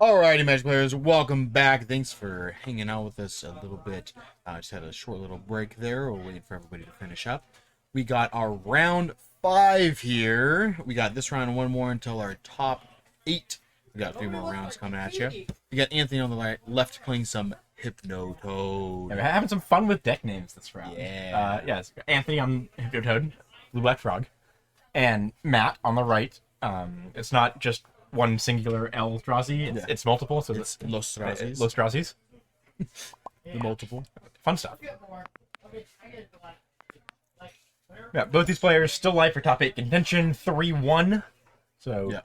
Alrighty, Magic players, welcome back. Thanks for hanging out with us a little bit. Just had a short little break there. We're waiting for everybody to finish up. We got our round 5 here. We got this round and one more until our top 8. We got 3 more rounds coming at you. We got Anthony on the left playing some Hypnotoad. Yeah, we're having some fun with deck names this round. Yeah. Yes, Anthony on Hypnotoad, Blue Black Frog, and Matt on the right. It's not just one singular Eldrazi, it's multiple, so It's Eldrazi. Eldrazi's. The multiple. Fun stuff. Yeah, both these players still live for top 8 contention, 3-1. So, yeah.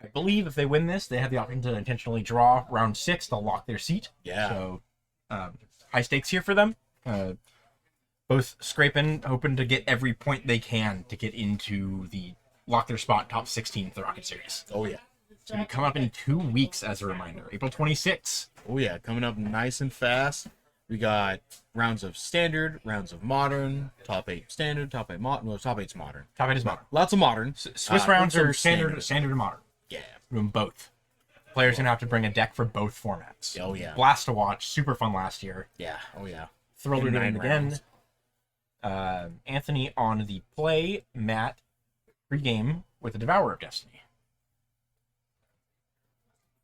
I believe if they win this, they have the option to intentionally draw round 6 to lock their seat. Yeah. So, high stakes here for them. Both scraping, hoping to get every point they can to get into the lock their spot top 16 of the Rocket Series. Oh, yeah. It's going to come up in 2 weeks as a reminder. April 26th. Oh, yeah. Coming up nice and fast. We got rounds of standard, rounds of modern, top 8 standard, top 8 modern. Well, top 8's modern. Top 8 is modern. Lots of modern. Swiss rounds are standard and modern. Yeah. We're doing both. Players going to have to bring a deck for both formats. Oh, yeah. Blast to watch. Super fun last year. Yeah. Oh, yeah. Thrilled to do it 9 again. rounds. Anthony on the play. Matt pre-game with the Devourer of Destiny.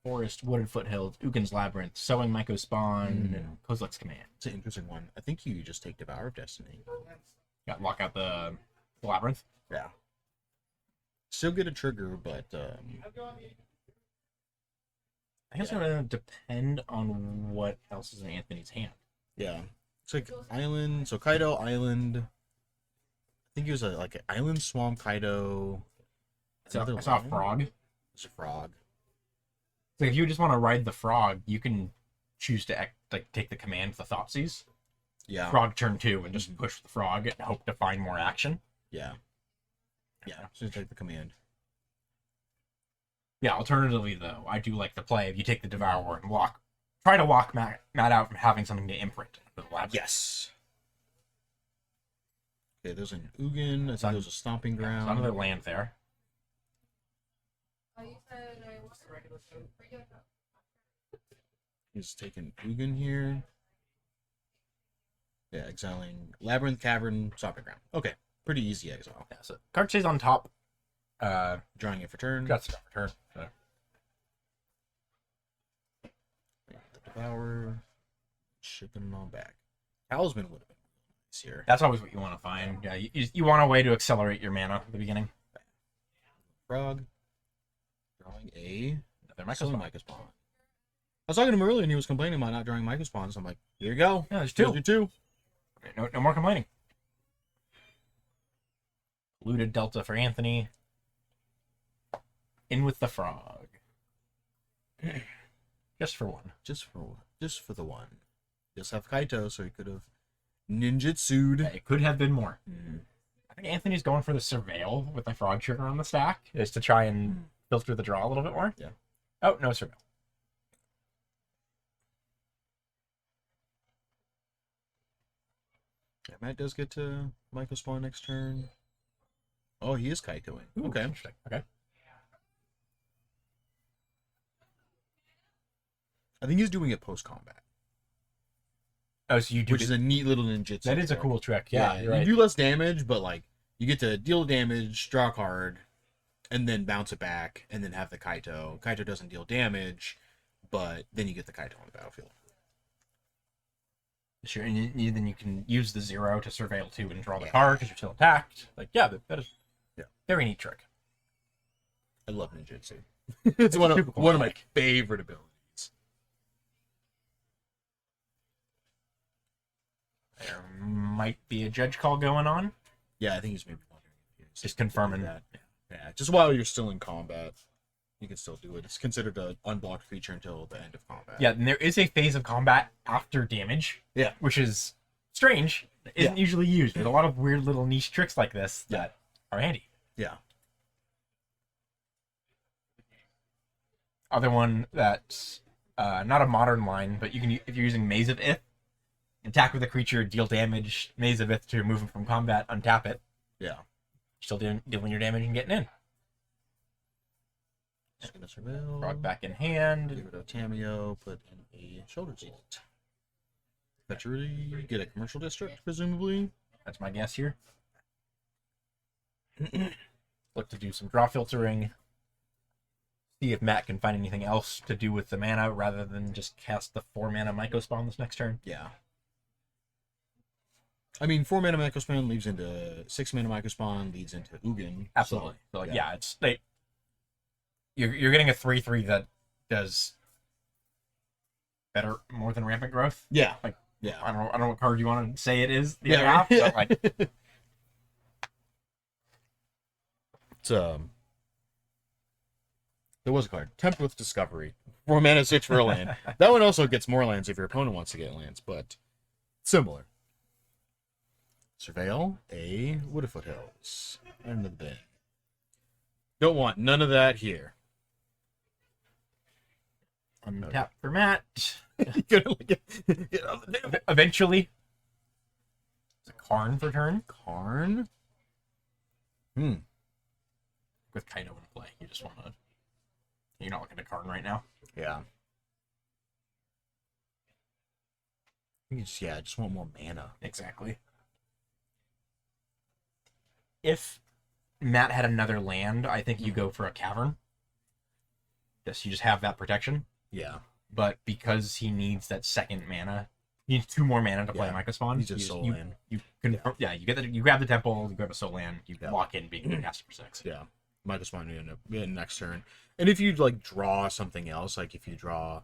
Forest, Wooded Foothills, Ugin's Labyrinth, Sowing Myco Spawn, and Kozilek's Command. It's an interesting one. I think you just take Devour of Destiny. Got lock out the Labyrinth. Yeah. Still get a trigger, but I guess it's gonna depend on what else is in Anthony's hand. yeah. It's like Island. So Kaido, Island. I think it was like an Island Swamp Kaido. I saw a frog. It's a frog. So if you just want to ride the frog, you can choose to take the command with the Thoughtseize. Yeah. Frog turn 2 and just push the frog and hope to find more action. Yeah. Yeah. So take the command. Yeah, alternatively, though, I do like the play if you take the Devourer and try to walk Matt out from having something to imprint with the Labyrinth. Yes. Okay, there's an Ugin. I think there's a Stomping Ground. There's another land there. He's taking Ugin here. Yeah, exiling Labyrinth, Cavern, Stomping Ground. Okay, pretty easy exile. Yeah, so card stays on top. Drawing it for turn. Got stuff for turn. So. The Devourer. Shipping it on back. Talisman would have been nice here. That's always what you want to find. Yeah, you want a way to accelerate your mana at the beginning. Frog. Drawing a Another Myco Spawn. I was talking to him earlier and he was complaining about not drawing Myco Spawns. So I'm like, here you go. Yeah, there's There's 2. your 2. No more complaining. Looted Delta for Anthony. In with the frog. Just for one. Just for the one. Just have Kaito, so he could have ninjutsu'd. Yeah, it could have been more. I think Anthony's going for the Surveil with the frog trigger on the stack, is to try and filter the draw a little bit more. Yeah. Oh, no Surveil. Yeah, Matt does get to Myco Spawn next turn. Oh, he is Kaitoing. Ooh, Okay. interesting. Okay. I think he's doing it post-combat. Oh, so you do Which is a neat little ninjutsu. That is a trick. cool trick. Yeah, you're right. You do less damage, but like you get to deal damage, draw a card, and then bounce it back, and then have the Kaito. Kaito doesn't deal damage, but then you get the Kaito on the battlefield. Sure, and then you can use the 0 to Surveil 2 and draw the card because you're still attacked. Like, yeah, that is very neat trick. I love ninjutsu. It's one of my favorite abilities. There might be a judge call going on. Yeah, I think he's maybe wondering if he's Just confirming that. Yeah, just while you're still in combat, you can still do it. It's considered an unblocked feature until the end of combat. Yeah, and there is a phase of combat after damage. Yeah. Which is strange. It isn't usually used. There's a lot of weird little niche tricks like this that are handy. Yeah. Other one that's not a modern line, but you can, if you're using Maze of Ith, attack with a creature, deal damage, Maze of Ith to remove him from combat, untap it. Yeah. Still dealing your damage and getting in. Just gonna surveil. Frog back in Get hand. rid of Tameo, put in a shoulder seat. Vetti, get a commercial district, presumably. That's my guess here. Look to do some draw filtering. See if Matt can find anything else to do with the mana rather than just cast the 4-mana Myco Spawn this next turn. Yeah. I mean, 4-mana Myco Spawn leads into 6-mana Myco Spawn, leads into Ugin. Absolutely. So, like, yeah, it's like you're getting a 3/3 that does better, more than Rampant Growth. Yeah. Like, yeah. I don't know what card you want to say it is. The Yeah, other half, right. but, like, It's there was a card, Tempt with Discovery, 4-mana 6 for a land. That one also gets more lands if your opponent wants to get lands, but similar. Surveil a Wood of Foothills. End of the bin. Don't want none of that here. untap for Matt. Get on the table. Eventually, it's a Karn for turn. Karn. With Kaido in play, you just want to. You're not looking at Karn right now. Yeah. I just want more mana. Exactly. If Matt had another land, I think you go for a Cavern. You just have that protection. Yeah. But because he needs that second mana, he needs 2 more mana to play Myco Spawn. He's just soul land. You grab the temple, you grab a soul land, you lock in being cast for 6. Yeah. Myco Spawn you end up getting next turn. And if you like draw something else, like if you draw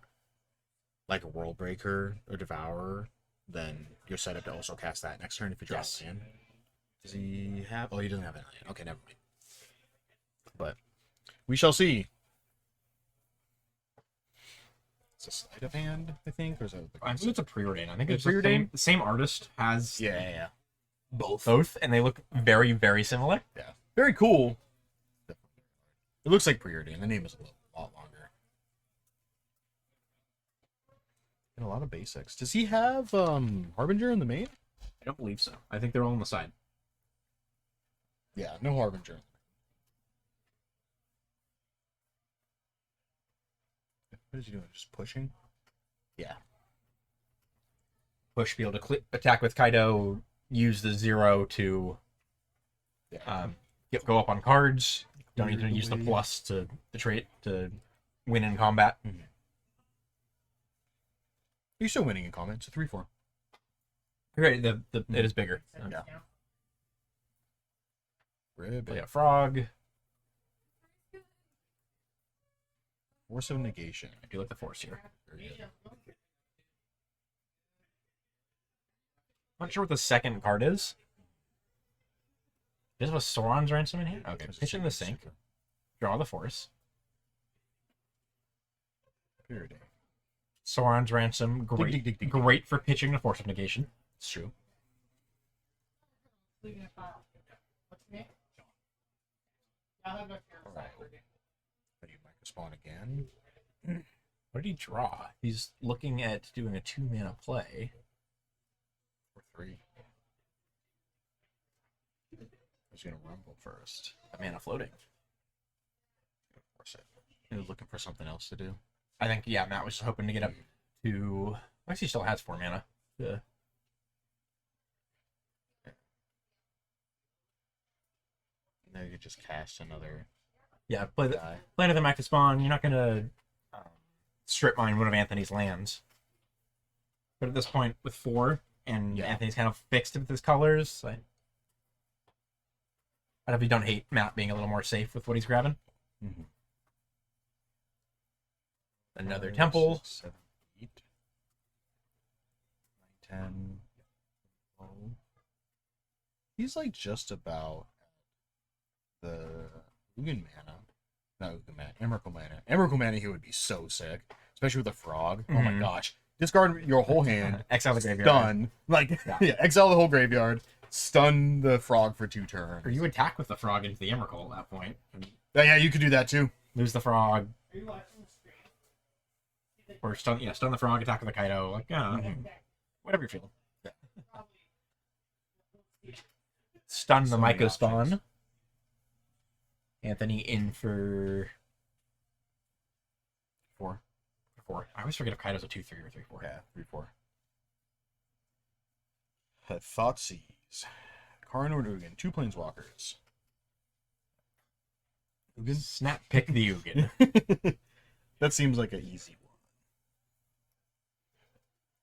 like a World Breaker or Devourer, then you're set up to also cast that next turn if you draw a land. Does he have? Oh, he doesn't have any land. Okay, never mind. But we shall see. It's a sleight of hand, I think, or is that? I think it's a preordain. I think it's preordain. the same artist has Yeah. both, and they look very, very similar. Yeah. Very cool. It looks like preordain. The name is a lot longer. And a lot of basics. Does he have Harbinger in the main? I don't believe so. I think they're all on the side. Yeah, no Harbinger. What is he doing? Just pushing? Yeah. Push, be able to attack with Kaido, use the 0 to go up on cards. Don't need to use the plus to the trait to win in combat. Mm-hmm. You're still winning in combat. It's a 3/4. Right, it is bigger. Yeah. Rib. Play a frog. Force of Negation. I do like the force here. Very good. Not sure what the second card is. Does it have a Sauron's Ransom in hand? Okay, pitch in the sink. Draw the force. Period. Sauron's Ransom, great, dig. great for pitching the Force of Negation. It's true. Alright. Ready to Myco Spawn again. What did he draw? He's looking at doing a 2-mana play. For 3. He's gonna rumble first. A mana floating. Force it. He was looking for something else to do. I think, yeah, Matt was hoping to get up to... Actually, he still has 4 mana. Yeah. Now you could just cast another. Yeah, play guy. Another Myco Spawn. You're not going to strip mine one of Anthony's lands. But at this point, with 4, and Anthony's kind of fixed with his colors, I definitely don't hate Matt being a little more safe with what he's grabbing. Mm-hmm. Another 5, temple. 6, 7, 8, 9, 10, 12. He's like just about the Ugin mana. Not Ugin mana. Emrakul mana. Emrakul mana here would be so sick. Especially with a frog. Oh my gosh. Discard your whole hand. Exile the graveyard. Stun. Like, exile the whole graveyard. Stun the frog for 2 turns. Or you attack with the frog into the Emrakul at that point. Yeah, you could do that too. Lose the frog. Or stun the frog, attack with the Kaido. Like, whatever you're feeling. Stun the Myco Spawn. Anthony in for always forget if Kaido's a 2/3 or 3/4. Yeah, 3/4. Thoughtseize. Karn or Ugin. 2 planeswalkers. Ugin? Snap pick the Ugin. That seems like an easy one.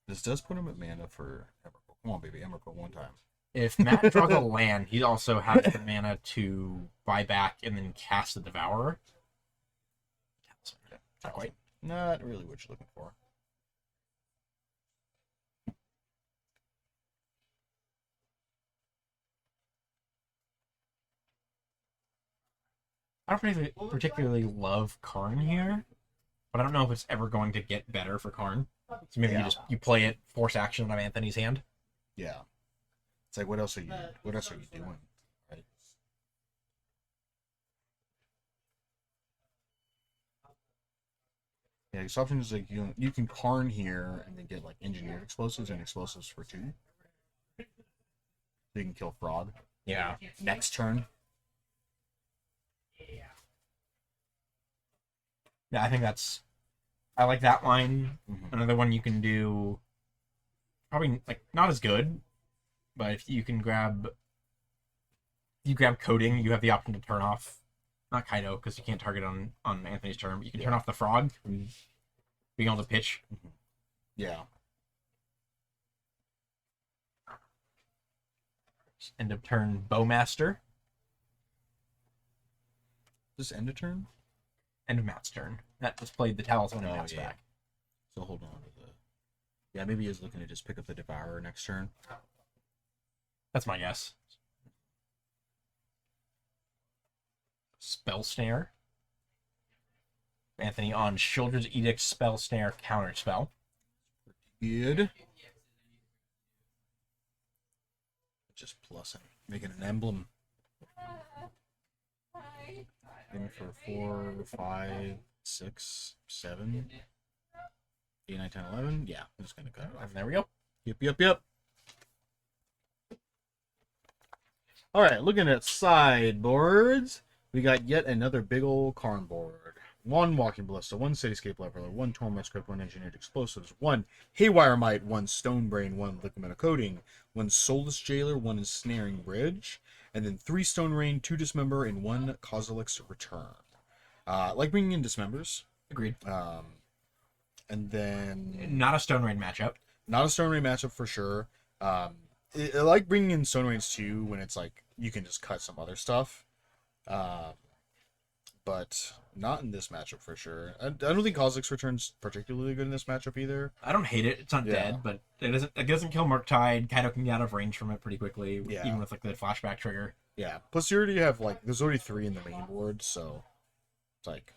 This does put him at mana for Emrakul. Come on, baby. Emrakul one time. If Matt draws a land, he also has the mana to buy back and then cast the Devourer. Not quite. Not really what you're looking for. I don't particularly love Karn here, but I don't know if it's ever going to get better for Karn. So maybe you play it, force action on Anthony's hand. Yeah. It's like, what else are you doing? Right? Yeah, this option is like you can Karn here and then get like engineered explosives and explosives for 2. So you can kill Frog. Yeah. Next turn. Yeah, I think I like that line. Mm-hmm. Another one you can do, probably like not as good, but if you grab coding, you have the option to turn off, not Kaido because you can't target on Anthony's turn, but you can turn off the Frog from being able to pitch. Mm-hmm. Yeah. End of turn Bowmaster. Just end a turn? End of Matt's turn. That just played the Talisman and Matt's back. So hold on to the... Yeah, maybe he's looking to just pick up the Devourer next turn. That's my guess. Spell Snare. Anthony on Children's Edict, Spell Snare, Counter Spell. Good. Just plus him. Making an emblem. In for 4, 5, 6, 7, 8, 9, 10, 11. Yeah, I'm just gonna cut it off. And there we go. Yep. Alright, looking at sideboards. We got yet another big old Karn board. 1 Walking Ballista, 1 Cityscape Leveler, 1 Torment Script, 1 Engineered Explosives, 1 Haywire Might, 1 Stone Brain, 1 Liquid Metal Coating, 1 Soulless Jailer, 1 Ensnaring Bridge, and then 3 Stone Rain, 2 Dismember, and 1 Kozilek's Return. Like bringing in Dismembers. Agreed. And then... Not a Stone Rain matchup. Not a Stone Rain matchup for sure. I like bringing in Stone Rains too when it's like you can just cut some other stuff. But not in this matchup for sure. I don't think Kozilek's Return's particularly good in this matchup either. I don't hate it. It's not dead, but it doesn't kill Murktide. Kaido can get out of range from it pretty quickly, even with like the flashback trigger. Yeah. Plus you already have like there's already 3 in the main board, so it's like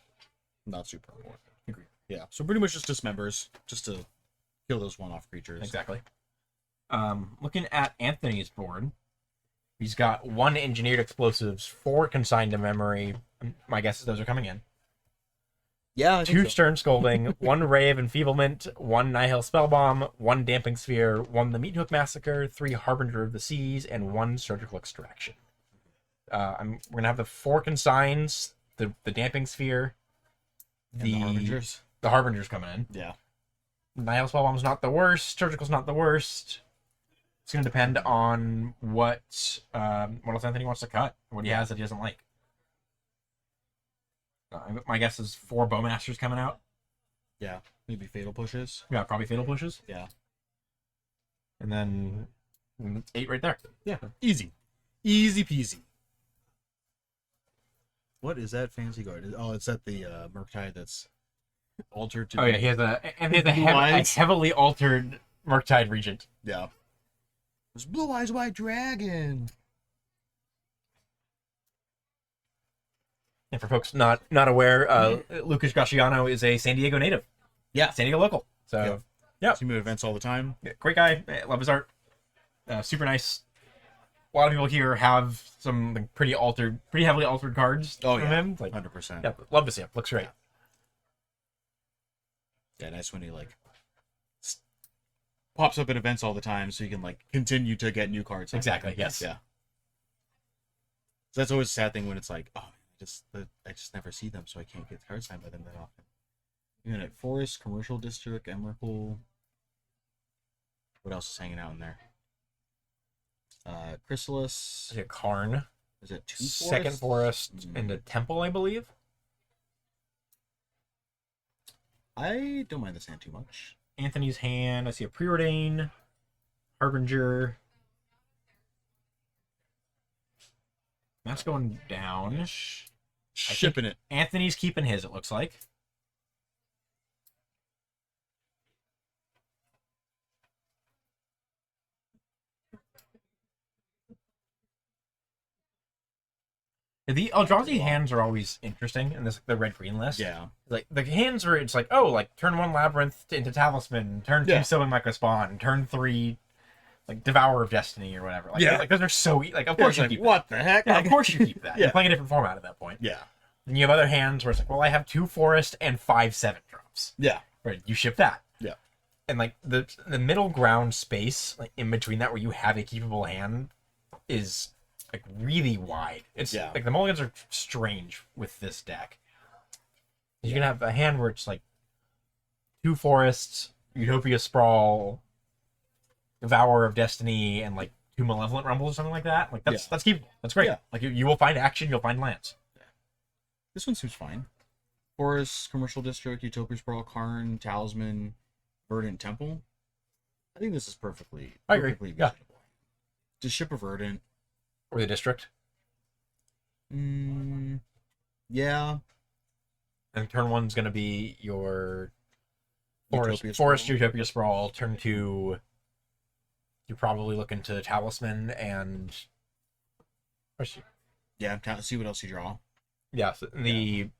not super important. Agreed. Yeah. So pretty much just Dismembers, just to kill those one-off creatures. Exactly. Looking at Anthony's board, he's got 1 Engineered Explosives, 4 Consigned to Memory. My guess is those are coming in. Yeah. I 2 Stern Scolding, 1 Ray of Enfeeblement, 1 Nihil Spellbomb, 1 Damping Sphere, 1 The Meat Hook Massacre, 3 Harbinger of the Seas, and 1 Surgical Extraction. We're gonna have the 4 consigns, the Damping Sphere, the Harbingers. The Harbingers coming in. Yeah. Nihil Spellbomb's not the worst. Surgical's not the worst. It's gonna depend on what else Anthony wants to cut, what he has that he doesn't like. My guess is 4 Bowmasters coming out. Yeah, maybe Fatal Pushes. Yeah, probably Fatal Pushes. Yeah. And then 8 right there. Yeah, easy. Easy peasy. What is that fancy card? Oh, it's at the Murktide that's altered to... Oh, yeah, he has a heavily altered Murktide Regent. Yeah. There's Blue Eyes White Dragon. And for folks not aware, Lucas Graciano is a San Diego native. Yeah. San Diego local. So, yeah. See him at events all the time. Great guy. Love his art. Super nice. A lot of people here have some like, pretty heavily altered cards from him. Like 100%. Yeah, love to see him. Looks great. Yeah, nice when he like pops up at events all the time, so you can like continue to get new cards. Exactly. Yes. Yeah. So that's always a sad thing when it's like, oh, I just never see them, so I can't get cards signed by them that often. Unit Forest, Commercial District, Emrakul. What else is hanging out in there? Chrysalis. Is it Karn? Is it 2 Second forests? forest and a temple, I believe. I don't mind this hand too much. Anthony's hand. I see a Preordain, Harbinger. That's going down. Shipping it. Anthony's keeping his, it looks like. The Eldrazi hands are always interesting in this the red-green list. Yeah. Like the hands where it's like, oh, like turn 1 Labyrinth into Talisman, turn 2 Sylvan Microspawn, turn 3 like Devourer of Destiny or whatever. Like, like those are so like of course you keep what the heck? Yeah, of course you keep that. You're playing a different format at that point. Yeah. And you have other hands where it's like, well, I have 2 forest and 5 7-drops. Yeah. Right. You ship that. Yeah. And like the middle ground space, like in between that where you have a keepable hand is like really wide. It's like the mulligans are strange with this deck. You can have a hand where it's like 2 forests, Utopia Sprawl, Devourer of Destiny, and like 2 Malevolent Rumbles or something like that. Like that's keepable. That's great. Yeah. Like you will find action, you'll find lands. This one seems fine. Forest, Commercial District, Utopia Sprawl, Karn, Talisman, Verdant Temple. I think this is perfectly. I agree. Yeah. Just ship a Verdant. Or the district. Yeah. And turn 1's going to be your Utopia Forest Sprawl. Utopia Sprawl. Turn 2, you're probably looking to Talisman and... Yeah, see what else you draw. Yeah, so the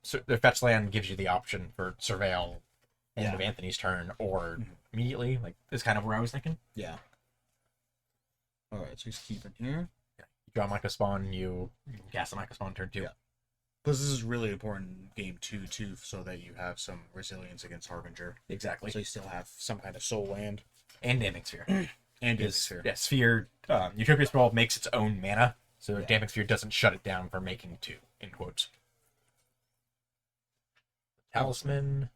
fetch land gives you the option for Surveil end of Anthony's turn or immediately. Like, that's kind of where I was thinking. Yeah. Alright, so he's keeping here. Draw Microspawn, you cast a Microspawn turn 2. Yeah. Because this is really important in game 2, too, so that you have some resilience against Harbinger. Exactly. So you still have some kind of soul land. And Damping Sphere. And Damping Sphere. Yeah, Sphere, Utopia Sprawl makes its own mana, so Damping Sphere doesn't shut it down for making 2, in quotes. Talisman.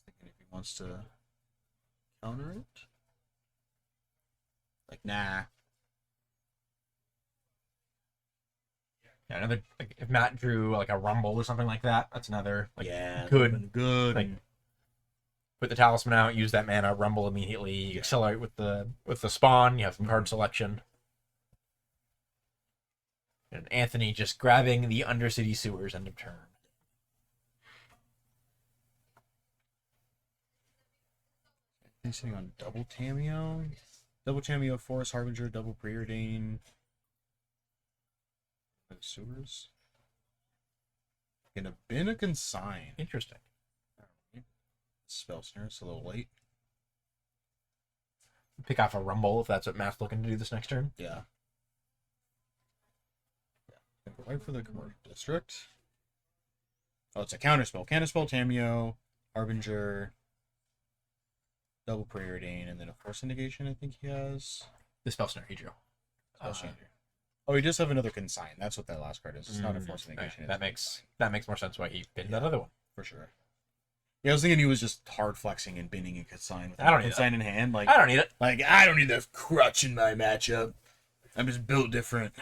Thinking if he wants to counter it. Like, nah. Yeah, another like if Matt drew like a Rumble or something like that, that's another like good. Like put the Talisman out, use that mana, Rumble immediately, you accelerate with the spawn, you have some card selection. And Anthony just grabbing the Undercity Sewers end of turn. He's sitting on double Tameo. Double Tameo, Forest Harbinger, double Preordain. Sewers. Gonna bin a consign. Interesting. Spell snare, it's a little late. Pick off a Rumble if that's what Matt's looking to do this next turn. Yeah. Go right for the Commercial District. Oh, it's a counterspell. Counterspell, Tameo, Harbinger, double Preordain, and then a Force Negation, I think he has. The spell snare he drew. Spell snare. Oh, he does have another consign. That's what that last card is. It's not a Force Negation. That makes more sense why he pinned that other one. For sure. Yeah, I was thinking he was just hard flexing and binning a consign with I don't a need consign in hand. Like, I don't need it. Like, I don't need that crutch in my matchup. I'm just built different.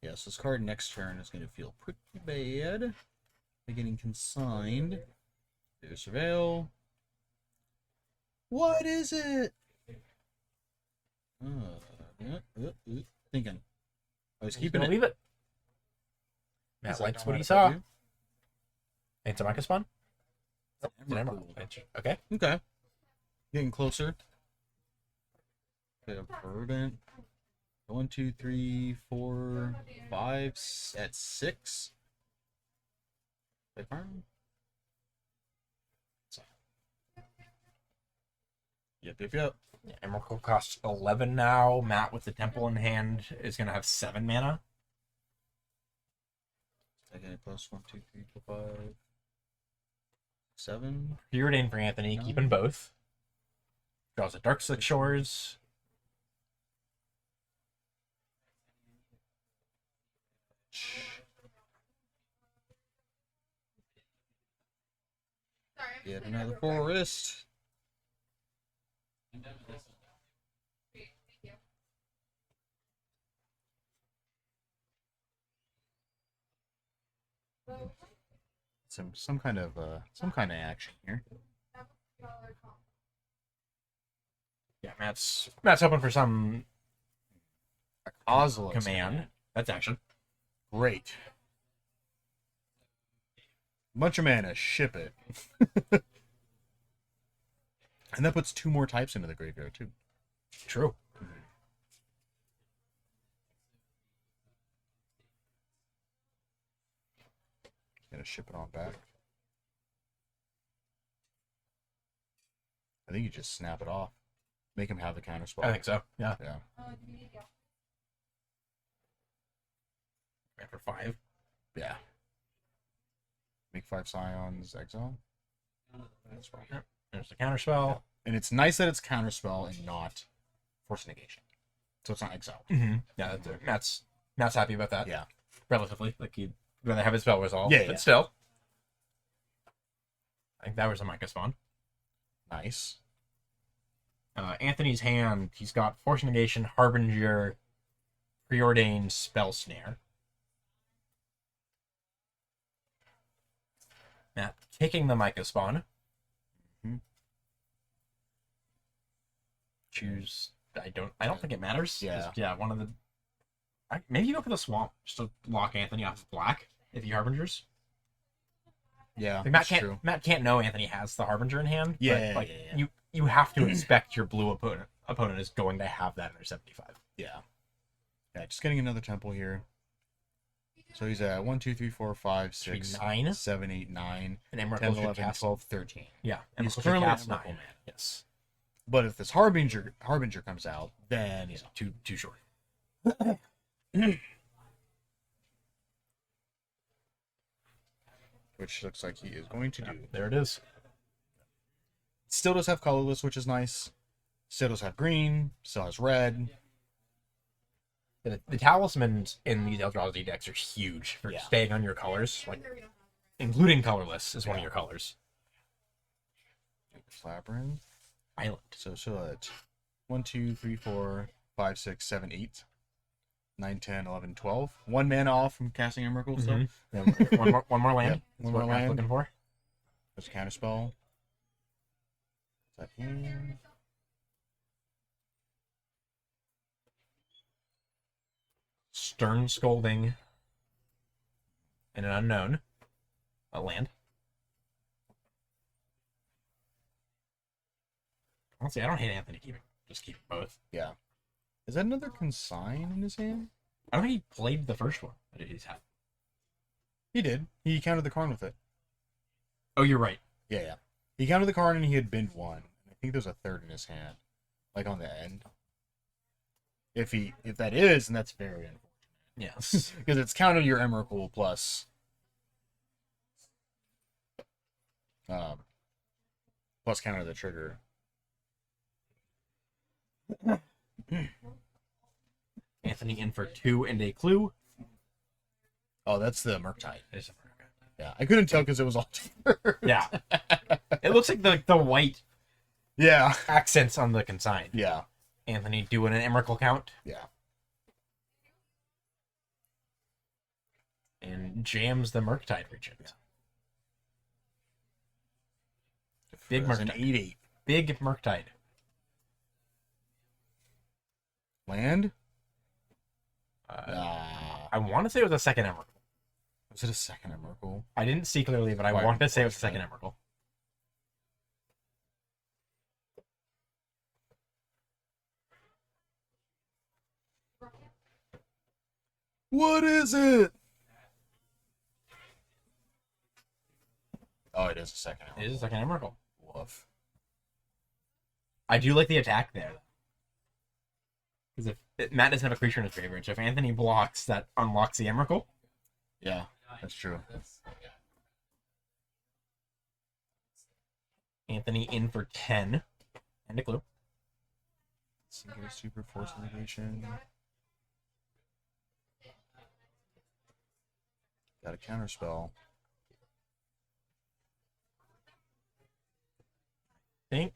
Yeah, so this card next turn is going to feel pretty bad. They're getting consigned. There's Surveil. What is it? Thinking. I was keeping it. Leave it. Matt likes what he saw. It's a Microspawn? It's an Emerald. Okay. Okay. Getting closer. Okay, Verdant. 1, 2, 3, 4, 5, at 6. Yep. Yeah, Emerald costs 11 now. Matt with the Temple in hand is going to have 7 mana. Okay, plus 1, 2, 3, 4, 5, 7. Preordain for Anthony, keeping both. Draws a Dark Slick Shores. Get another forest. Some kind of action here. Yeah, Matt's hoping for some A causal command. That's action. Great. Bunch of mana, ship it. And that puts 2 more types into the graveyard too. True. Gonna ship it on back. I think you just snap it off. Make him have the counter spell. I think so. Yeah. Yeah. For 5. Yeah. Make 5 scions, exile. That's right. Yep. There's the counter spell. And it's nice that it's counter spell and not force negation. So it's not exile. Mm-hmm. Yeah, Matt's happy about that. Yeah. Relatively. Like, he'd rather have his spell resolve. Yeah, but yeah. still. I think that was a Micah spawn. Nice. Anthony's hand, he's got Force Negation, Harbinger, Preordained, Spell Snare. Matt taking the Micah spawn. Mm-hmm. Choose. I don't think it matters. Yeah. Yeah. One of the. Maybe you go for the swamp just to lock Anthony off of black if he harbingers. Yeah. Like, Matt can't know Anthony has the Harbinger in hand. Yeah. But, like, yeah. You have to expect your blue opponent is going to have that under 75. Yeah. Yeah, just getting another temple here. So he's at 1, 2, 3, 4, 5, 6, 9, 7, 8, 9, and 10, Emrakul should 11, cast 12, 13. Yeah, He's Emrakul should currently cast at 9. Emrakul, man. Yes. But if this Harbinger comes out, then Yeah, too short. which looks like he is going to do. There it is. Still does have colorless, which is nice. Still does have green. Still has red. The talismans in these Eldrazi decks are huge for Yeah. staying on your colors, like including colorless is one of your colors. Labyrinth. Island. So at 1, 2, 3, 4, 5, 6, 7, 8, 9, 10, 11, 12. 1 mana off from casting Emrakul. So Mhm. Yeah, one more land. Yep, That's one what more Matt's land. looking for. there's a counter spell. Is that here? Stern Scolding and an unknown. A land. Honestly, I don't hate Anthony keeping. Just keep both. Yeah. Is that another consign in his hand? I don't think he played the first one that he's had. He did. He countered the Karn with it. Oh, you're right. Yeah. He countered the Karn and he had binned 1. I think there's a 3rd in his hand. Like on the end. If that is, then that's very unfortunate. Yes. Because it's counter your Emrakul plus counter the trigger. Anthony in for 2 and a clue. Oh, that's the Murktide. It is a Yeah, I couldn't tell because it was all different. Yeah. It looks like the white Yeah. accents on the consign. Yeah. Anthony doing an Emrakul count. Yeah. And jams the Murktide Regent. Big There's an Murktide. 8/8. Big Murktide. Land? I want to say it was a second Emrakul. Was it a second Emrakul? I didn't see clearly, but I want to say it was a second Emrakul. What is it? Oh, it is a second It is a second Emrakul. Woof. I do like the attack there. Because if Matt doesn't have a creature in his graveyard, so if Anthony blocks, that unlocks the Emrakul. Yeah, that's true. Anthony in for 10. And a clue. Single super force negation. Got a counter spell. think.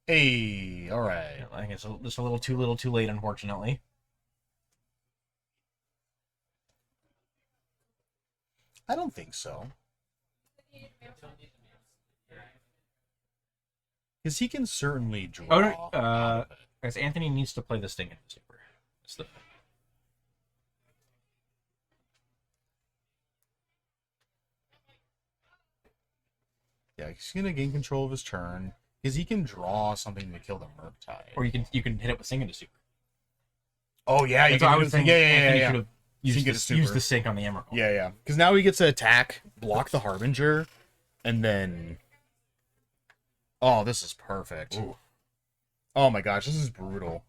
Hey, all right. I guess just a little too late, unfortunately. I don't think so. Because he can certainly draw. Oh, no, I guess Anthony needs to play this thing in super. That's the... Yeah, he's gonna gain control of his turn because he can draw something to kill the Murktide. Or you can hit it with Sing into super. Oh yeah, you That's what I can. was thinking. Yeah, Anthony yeah. should have used the Sink on the Emerald. Yeah, yeah. Because now he gets to attack, block the Harbinger, and then. Oh, this is perfect. Ooh. Oh my gosh, this is brutal.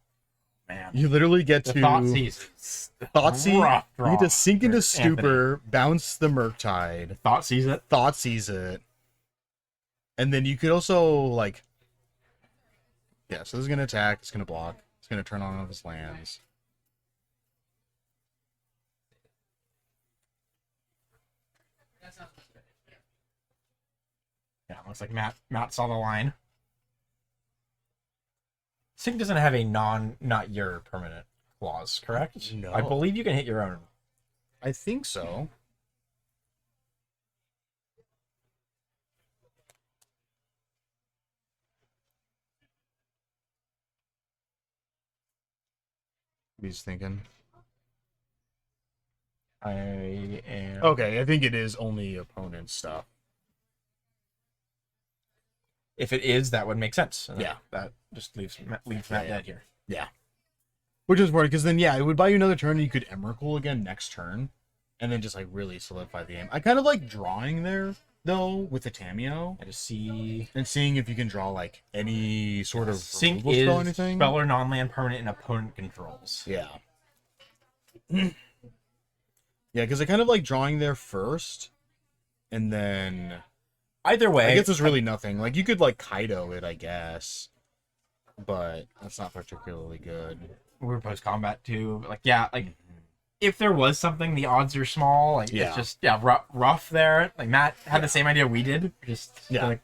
Man, You literally get the to Thoughtseize. Thoughtseize. You get to sink into for Anthony. stupor, bounce the Murktide, Thoughtseize it. Thoughtseize it, and then you could also like. Yeah, so this is gonna attack. It's gonna block. It's gonna turn on all of his lands. Yeah, looks like Matt saw the line. Sink doesn't have a not your permanent clause, correct? No. I believe you can hit your own. I think so. He's thinking. I am... Okay, I think it is only opponent stuff. If it is, that would make sense. Yeah. That just leaves Matt Yeah. dead here. Yeah. Which is weird, because then, yeah, it would buy you another turn, and you could Emrakul again next turn, and then just, like, really solidify the game. I kind of like drawing there, though, with the Tameo, I just see... and seeing if you can draw, like, any sort of Sink removal is spell or anything. spell or non-land permanent and opponent controls. Yeah. Yeah, because I kind of like drawing there first, and then... Either way... I guess there's really nothing. Like, you could, like, Kaido it, I guess, but that's not particularly good. We were post-combat, too. Like, yeah, like... If there was something, the odds are small. Like, Yeah. it's just, rough there. Like, Matt had the same idea we did. Just, Yeah. like,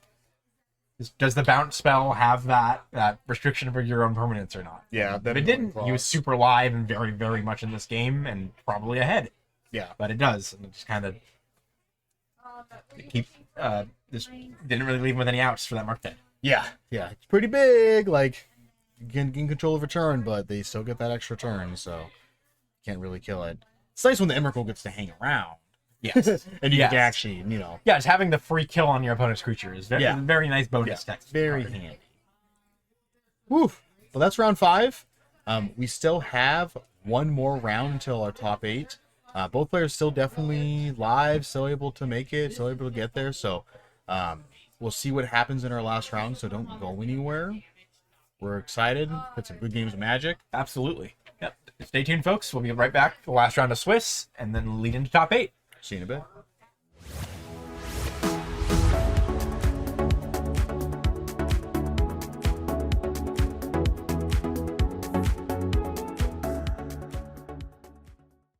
does the bounce spell have that restriction for your own permanence or not? Yeah, If it didn't, he was super live and very, very much in this game and probably ahead. Yeah. But it does. And it just kind of just didn't really leave him with any outs for that mark day. Yeah, yeah, it's pretty big. Like, you can gain control of a turn, but they still get that extra turn, so can't really kill it. It's nice when the Emrakul gets to hang around. Yes. And you Yes. can actually, Yeah, just having the free kill on your opponent's creature is very, Yeah. very nice bonus text. very handy. Woo! Well, that's round 5. We still have one more round until our top 8. Both players still definitely live, still able to make it, still able to get there. So we'll see what happens in our last round, so don't go anywhere. We're excited. Put some good games of Magic. Absolutely. Yep. Stay tuned, folks. We'll be right back for the last round of Swiss and then lead into top 8. See you in a bit.